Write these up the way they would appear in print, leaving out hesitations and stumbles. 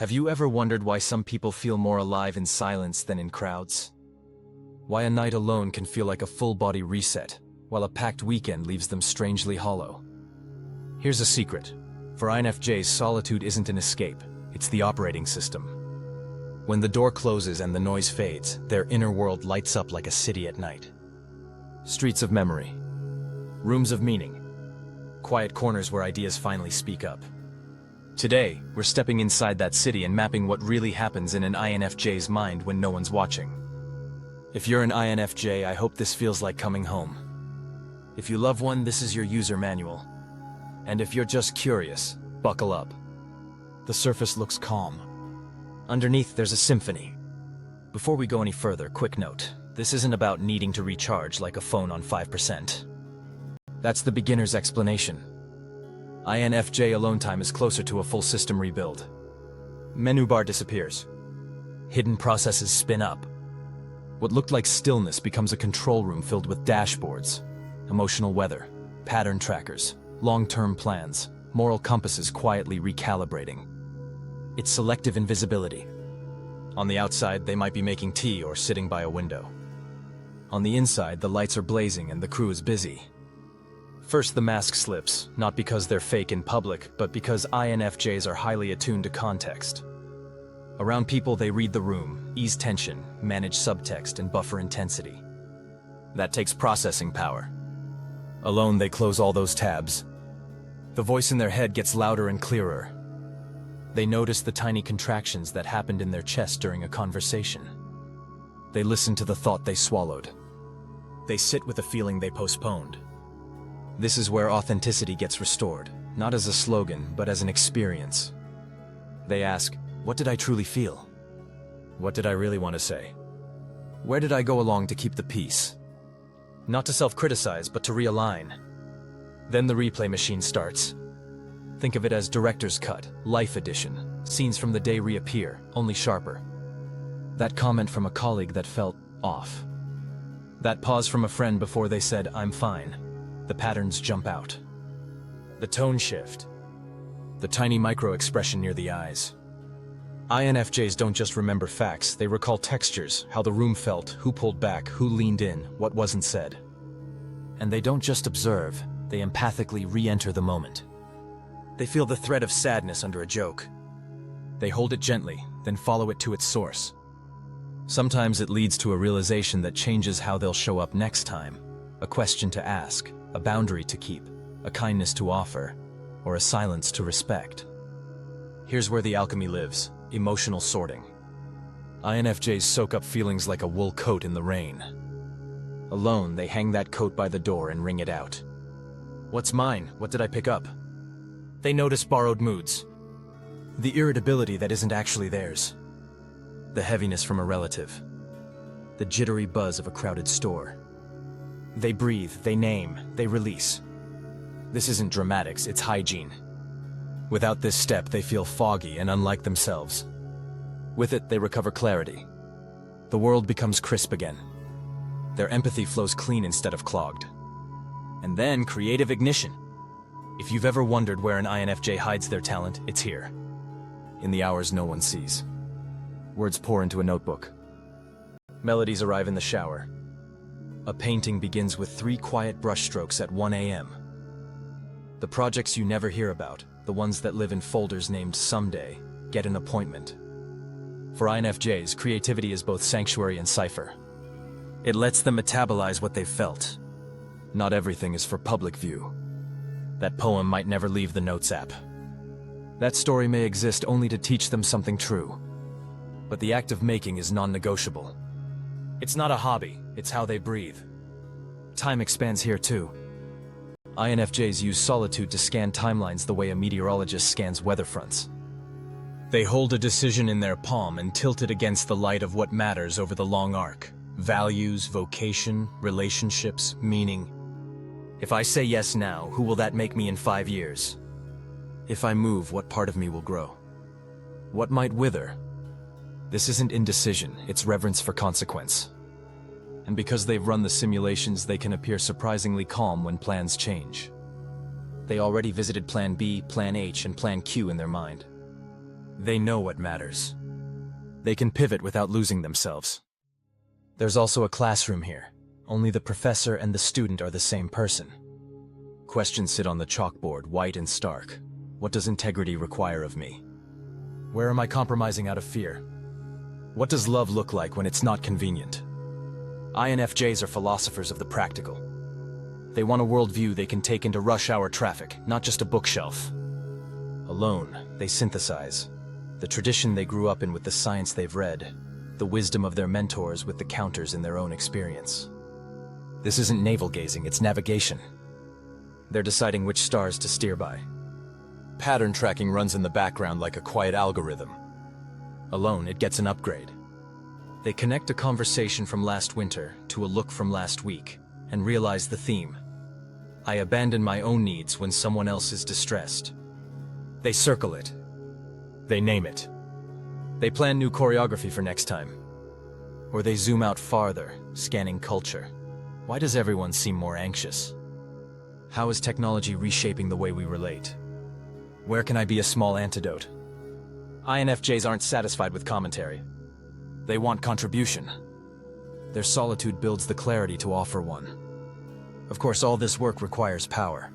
Have you ever wondered why some people feel more alive in silence than in crowds? Why a night alone can feel like a full-body reset, while a packed weekend leaves them strangely hollow? Here's a secret. For INFJs, solitude isn't an escape, it's the operating system. When the door closes and the noise fades, their inner world lights up like a city at night. Streets of memory. Rooms of meaning. Quiet corners where ideas finally speak up. Today, we're stepping inside that city and mapping what really happens in an INFJ's mind when no one's watching. If you're an INFJ, I hope this feels like coming home. If you love one, this is your user manual. And if you're just curious, buckle up. The surface looks calm. Underneath, there's a symphony. Before we go any further, quick note. This isn't about needing to recharge like a phone on 5%. That's the beginner's explanation. INFJ alone time is closer to a full system rebuild. Menu bar disappears. Hidden processes spin up. What looked like stillness becomes a control room filled with dashboards, emotional weather, pattern trackers, long-term plans, moral compasses quietly recalibrating. It's selective invisibility. On the outside, they might be making tea or sitting by a window. On the inside, the lights are blazing and the crew is busy. First, the mask slips, not because they're fake in public, but because INFJs are highly attuned to context. Around people, they read the room, ease tension, manage subtext, and buffer intensity. That takes processing power. Alone, they close all those tabs. The voice in their head gets louder and clearer. They notice the tiny contractions that happened in their chest during a conversation. They listen to the thought they swallowed. They sit with a feeling they postponed. This is where authenticity gets restored, not as a slogan, but as an experience. They ask, what did I truly feel? What did I really want to say? Where did I go along to keep the peace? Not to self-criticize, but to realign. Then the replay machine starts. Think of it as director's cut, life edition. Scenes from the day reappear, only sharper. That comment from a colleague that felt off. That pause from a friend before they said, I'm fine. The patterns jump out. The tone shift. The tiny micro-expression near the eyes. INFJs don't just remember facts, they recall textures, how the room felt, who pulled back, who leaned in, what wasn't said. And they don't just observe, they empathically re-enter the moment. They feel the thread of sadness under a joke. They hold it gently, then follow it to its source. Sometimes it leads to a realization that changes how they'll show up next time. A question to ask, a boundary to keep, a kindness to offer, or a silence to respect. Here's where the alchemy lives, emotional sorting. INFJs soak up feelings like a wool coat in the rain. Alone, they hang that coat by the door and wring it out. What's mine? What did I pick up? They notice borrowed moods. The irritability that isn't actually theirs. The heaviness from a relative. The jittery buzz of a crowded store. They breathe, they name, they release. This isn't dramatics, it's hygiene. Without this step, they feel foggy and unlike themselves. With it, they recover clarity. The world becomes crisp again. Their empathy flows clean instead of clogged. And then, creative ignition. If you've ever wondered where an INFJ hides their talent, it's here. In the hours no one sees. Words pour into a notebook. Melodies arrive in the shower. A painting begins with 3 quiet brushstrokes at 1 a.m. The projects you never hear about, the ones that live in folders named Someday, get an appointment. For INFJs, creativity is both sanctuary and cipher. It lets them metabolize what they've felt. Not everything is for public view. That poem might never leave the Notes app. That story may exist only to teach them something true. But the act of making is non-negotiable. It's not a hobby, it's how they breathe. Time expands here too. INFJs use solitude to scan timelines the way a meteorologist scans weather fronts. They hold a decision in their palm and tilt it against the light of what matters over the long arc. Values, vocation, relationships, meaning. If I say yes now, who will that make me in 5 years? If I move, what part of me will grow? What might wither? This isn't indecision, it's reverence for consequence. And because they've run the simulations, they can appear surprisingly calm when plans change. They already visited Plan B, Plan H, and Plan Q in their mind. They know what matters. They can pivot without losing themselves. There's also a classroom here. Only the professor and the student are the same person. Questions sit on the chalkboard, white and stark. What does integrity require of me? Where am I compromising out of fear? What does love look like when it's not convenient? INFJs are philosophers of the practical. They want a worldview they can take into rush hour traffic, not just a bookshelf. Alone, they synthesize. The tradition they grew up in with the science they've read, the wisdom of their mentors with the counters in their own experience. This isn't navel-gazing, it's navigation. They're deciding which stars to steer by. Pattern tracking runs in the background like a quiet algorithm. Alone, it gets an upgrade. They connect a conversation from last winter to a look from last week and realize the theme. I abandon my own needs when someone else is distressed. They circle it. They name it. They plan new choreography for next time. Or they zoom out farther, scanning culture. Why does everyone seem more anxious? How is technology reshaping the way we relate? Where can I be a small antidote? INFJs aren't satisfied with commentary. They want contribution. Their solitude builds the clarity to offer one. Of course, all this work requires power.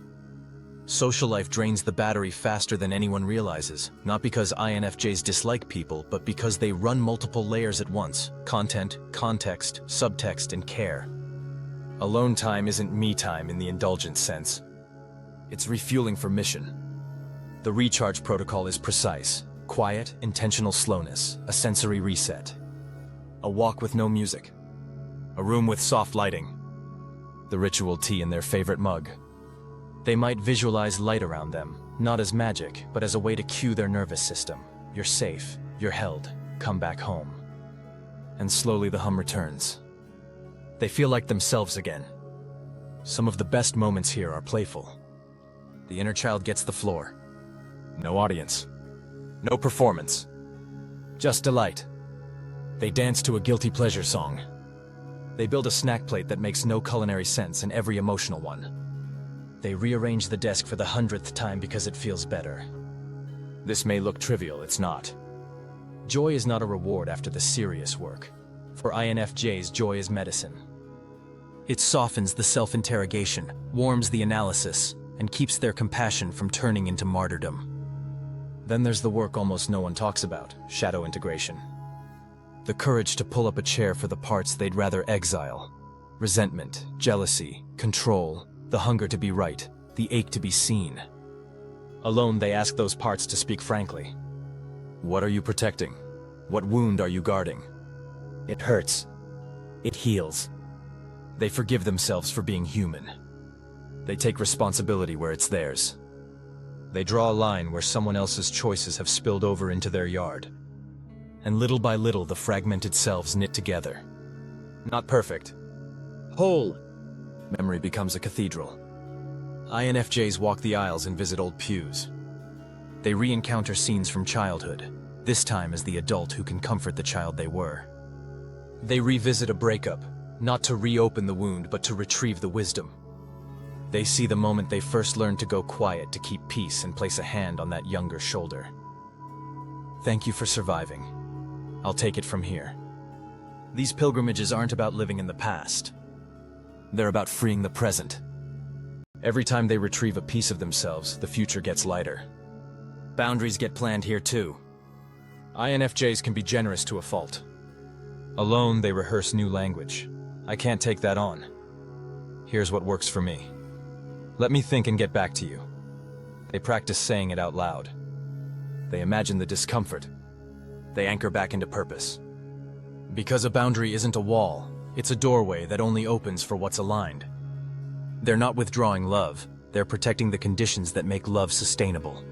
Social life drains the battery faster than anyone realizes, not because INFJs dislike people, but because they run multiple layers at once: content, context, subtext, and care. Alone time isn't me time in the indulgent sense. It's refueling for mission. The recharge protocol is precise: quiet, intentional slowness, a sensory reset. A walk with no music. A room with soft lighting. The ritual tea in their favorite mug. They might visualize light around them, not as magic, but as a way to cue their nervous system. You're safe, you're held, come back home. And slowly the hum returns. They feel like themselves again. Some of the best moments here are playful. The inner child gets the floor. No audience. No performance. Just delight. They dance to a guilty pleasure song. They build a snack plate that makes no culinary sense and every emotional one. They rearrange the desk for the 100th time because it feels better. This may look trivial, it's not. Joy is not a reward after the serious work. For INFJs, joy is medicine. It softens the self-interrogation, warms the analysis, and keeps their compassion from turning into martyrdom. Then there's the work almost no one talks about: shadow integration. The courage to pull up a chair for the parts they'd rather exile. Resentment, jealousy, control, the hunger to be right, the ache to be seen. Alone, they ask those parts to speak frankly. What are you protecting? What wound are you guarding? It hurts. It heals. They forgive themselves for being human. They take responsibility where it's theirs. They draw a line where someone else's choices have spilled over into their yard. And little by little, the fragmented selves knit together. Not perfect. Whole. Memory becomes a cathedral. INFJs walk the aisles and visit old pews. They re-encounter scenes from childhood, this time as the adult who can comfort the child they were. They revisit a breakup, not to reopen the wound, but to retrieve the wisdom. They see the moment they first learned to go quiet to keep peace and place a hand on that younger shoulder. Thank you for surviving. I'll take it from here. These pilgrimages aren't about living in the past. They're about freeing the present. Every time they retrieve a piece of themselves, the future gets lighter. Boundaries get planned here too. INFJs can be generous to a fault. Alone, they rehearse new language. I can't take that on. Here's what works for me. Let me think and get back to you. They practice saying it out loud. They imagine the discomfort. They anchor back into purpose. Because a boundary isn't a wall, it's a doorway that only opens for what's aligned. They're not withdrawing love, they're protecting the conditions that make love sustainable.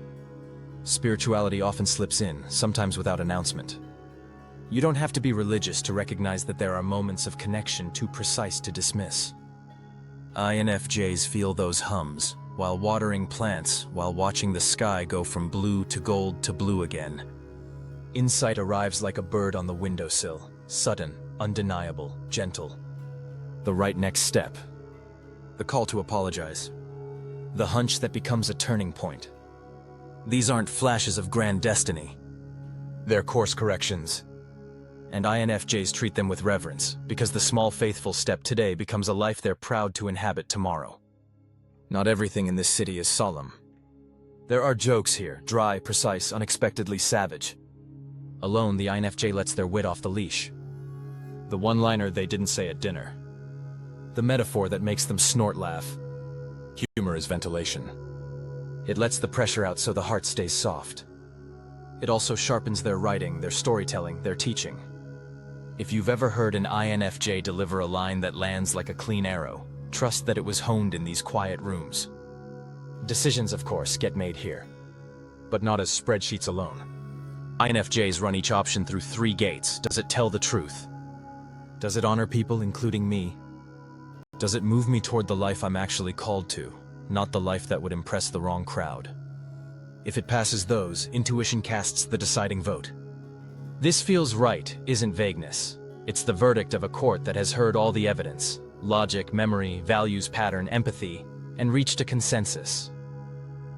Spirituality often slips in, sometimes without announcement. You don't have to be religious to recognize that there are moments of connection too precise to dismiss. INFJs feel those hums, while watering plants, while watching the sky go from blue to gold to blue again. Insight arrives like a bird on the windowsill, sudden, undeniable, gentle. The right next step. The call to apologize. The hunch that becomes a turning point. These aren't flashes of grand destiny. They're course corrections. And INFJs treat them with reverence, because the small faithful step today becomes a life they're proud to inhabit tomorrow. Not everything in this city is solemn. There are jokes here, dry, precise, unexpectedly savage. Alone, the INFJ lets their wit off the leash. The one-liner they didn't say at dinner. The metaphor that makes them snort laugh. Humor is ventilation. It lets the pressure out so the heart stays soft. It also sharpens their writing, their storytelling, their teaching. If you've ever heard an INFJ deliver a line that lands like a clean arrow, trust that it was honed in these quiet rooms. Decisions, of course, get made here, but not as spreadsheets alone. INFJs run each option through 3 gates. Does it tell the truth? Does it honor people, including me? Does it move me toward the life I'm actually called to, not the life that would impress the wrong crowd? If it passes those, intuition casts the deciding vote. This feels right isn't vagueness. It's the verdict of a court that has heard all the evidence, logic, memory, values pattern, empathy, and reached a consensus.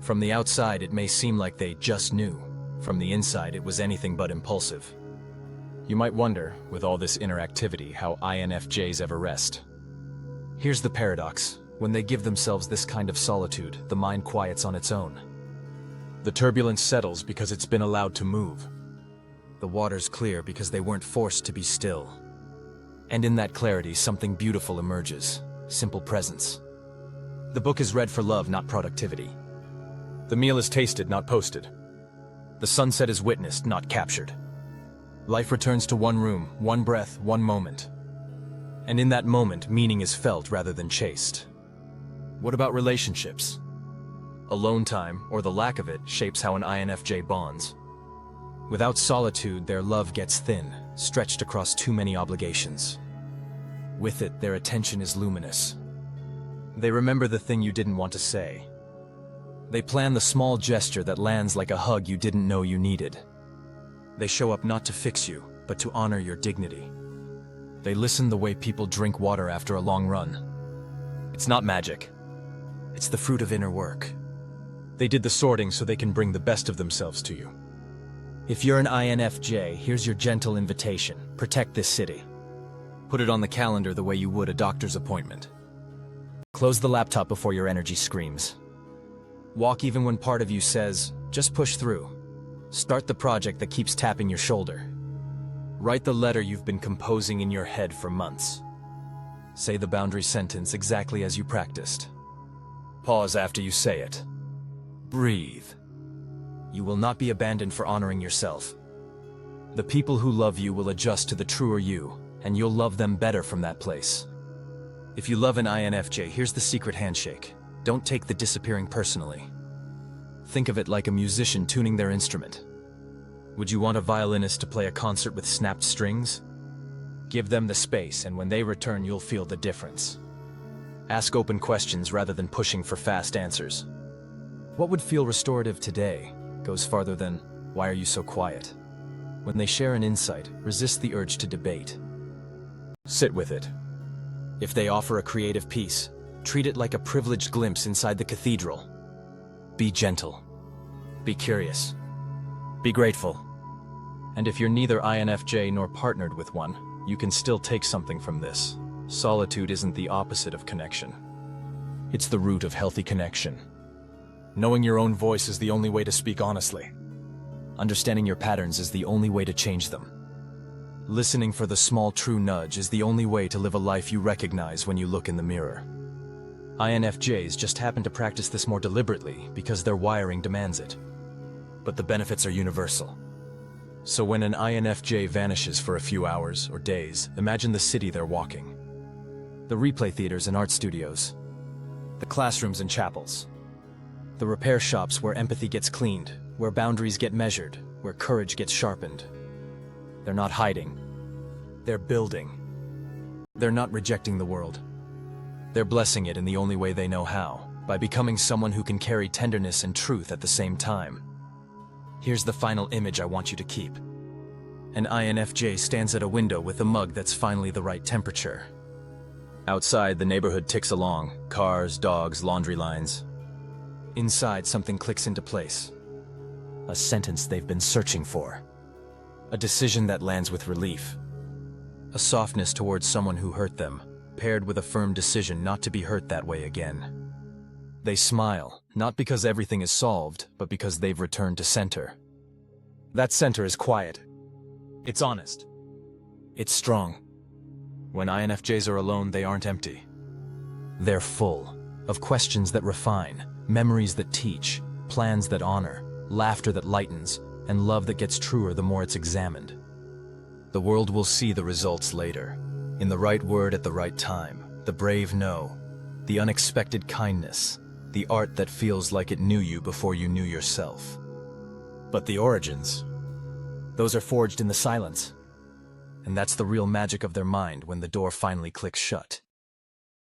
From the outside, it may seem like they just knew. From the inside, it was anything but impulsive. You might wonder, with all this interactivity, how INFJs ever rest. Here's the paradox. When they give themselves this kind of solitude, the mind quiets on its own. The turbulence settles because it's been allowed to move. The water's clear because they weren't forced to be still. And in that clarity, something beautiful emerges. Simple presence. The book is read for love, not productivity. The meal is tasted, not posted. The sunset is witnessed, not captured. Life returns to one room, one breath, one moment. And in that moment, meaning is felt rather than chased. What about relationships? Alone time, or the lack of it, shapes how an INFJ bonds. Without solitude, their love gets thin, stretched across too many obligations. With it, their attention is luminous. They remember the thing you didn't want to say. They plan the small gesture that lands like a hug you didn't know you needed. They show up not to fix you, but to honor your dignity. They listen the way people drink water after a long run. It's not magic. It's the fruit of inner work. They did the sorting so they can bring the best of themselves to you. If you're an INFJ, here's your gentle invitation. Protect this city. Put it on the calendar the way you would a doctor's appointment. Close the laptop before your energy screams. Walk even when part of you says, just push through. Start the project that keeps tapping your shoulder. Write the letter you've been composing in your head for months. Say the boundary sentence exactly as you practiced. Pause after you say it. Breathe. You will not be abandoned for honoring yourself. The people who love you will adjust to the truer you, and you'll love them better from that place. If you love an INFJ, here's the secret handshake. Don't take the disappearing personally. Think of it like a musician tuning their instrument. Would you want a violinist to play a concert with snapped strings? Give them the space, and when they return, you'll feel the difference. Ask open questions rather than pushing for fast answers. What would feel restorative today goes farther than, why are you so quiet? When they share an insight, resist the urge to debate. Sit with it. If they offer a creative piece, treat it like a privileged glimpse inside the cathedral. Be gentle. Be curious. Be grateful. And if you're neither INFJ nor partnered with one, you can still take something from this. Solitude isn't the opposite of connection. It's the root of healthy connection. Knowing your own voice is the only way to speak honestly. Understanding your patterns is the only way to change them. Listening for the small true nudge is the only way to live a life you recognize when you look in the mirror. INFJs just happen to practice this more deliberately because their wiring demands it. But the benefits are universal. So when an INFJ vanishes for a few hours or days, imagine the city they're walking. The replay theaters and art studios. The classrooms and chapels. The repair shops where empathy gets cleaned, where boundaries get measured, where courage gets sharpened. They're not hiding. They're building. They're not rejecting the world. They're blessing it in the only way they know how, by becoming someone who can carry tenderness and truth at the same time. Here's the final image I want you to keep. An INFJ stands at a window with a mug that's finally the right temperature. Outside, the neighborhood ticks along. Cars, dogs, laundry lines. Inside, something clicks into place. A sentence they've been searching for. A decision that lands with relief. A softness towards someone who hurt them, paired with a firm decision not to be hurt that way again. They smile, not because everything is solved, but because they've returned to center. That center is quiet. It's honest. It's strong. When INFJs are alone, they aren't empty. They're full of questions that refine, memories that teach, plans that honor, laughter that lightens, and love that gets truer the more it's examined. The world will see the results later. In the right word at the right time, the brave no, the unexpected kindness, the art that feels like it knew you before you knew yourself. But the origins, those are forged in the silence. And that's the real magic of their mind when the door finally clicks shut.